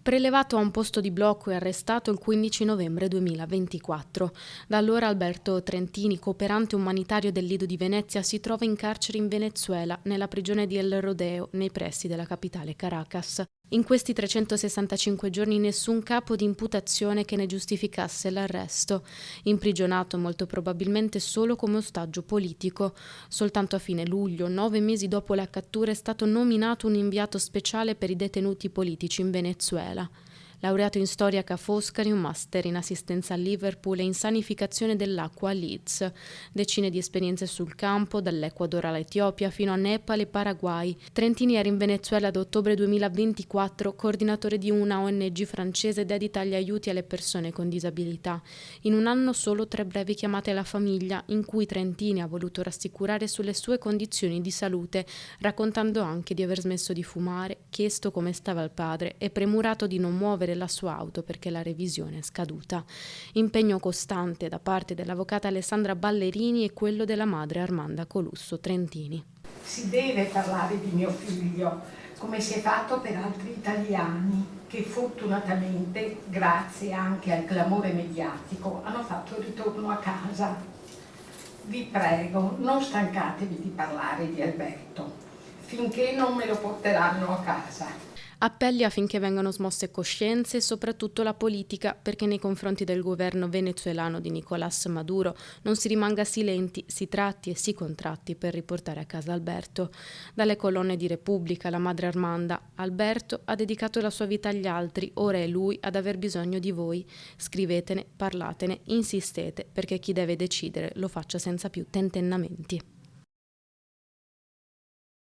Prelevato a un posto di blocco e arrestato il 15 novembre 2024. Da allora Alberto Trentini, cooperante umanitario del Lido di Venezia, si trova in carcere in Venezuela, nella prigione di El Rodeo, nei pressi della capitale Caracas. In questi 365 giorni nessun capo di imputazione che ne giustificasse l'arresto. Imprigionato molto probabilmente solo come ostaggio politico. Soltanto a fine luglio, 9 mesi dopo la cattura, è stato nominato un inviato speciale per i detenuti politici in Venezuela. Laureato in storia a Ca' Foscari, un master in assistenza a Liverpool e in sanificazione dell'acqua a Leeds. Decine di esperienze sul campo, dall'Ecuador all'Etiopia fino a Nepal e Paraguay. Trentini era in Venezuela da ottobre 2024, coordinatore di una ONG francese dedita agli aiuti alle persone con disabilità. In un anno solo 3 brevi chiamate alla famiglia, in cui Trentini ha voluto rassicurare sulle sue condizioni di salute, raccontando anche di aver smesso di fumare, chiesto come stava il padre e premurato di non muovere la sua auto perché la revisione è scaduta. Impegno costante da parte dell'avvocata Alessandra Ballerini e quello della madre Armanda Colusso Trentini. Si deve parlare di mio figlio, come si è fatto per altri italiani che fortunatamente, grazie anche al clamore mediatico, hanno fatto il ritorno a casa. Vi prego, non stancatevi di parlare di Alberto, finché non me lo porteranno a casa. Appelli affinché vengano smosse coscienze e soprattutto la politica, perché nei confronti del governo venezuelano di Nicolás Maduro non si rimanga silenti, si tratti e si contratti per riportare a casa Alberto. Dalle colonne di Repubblica, la madre Armanda: Alberto ha dedicato la sua vita agli altri, ora è lui ad aver bisogno di voi. Scrivetene, parlatene, insistete, perché chi deve decidere lo faccia senza più tentennamenti.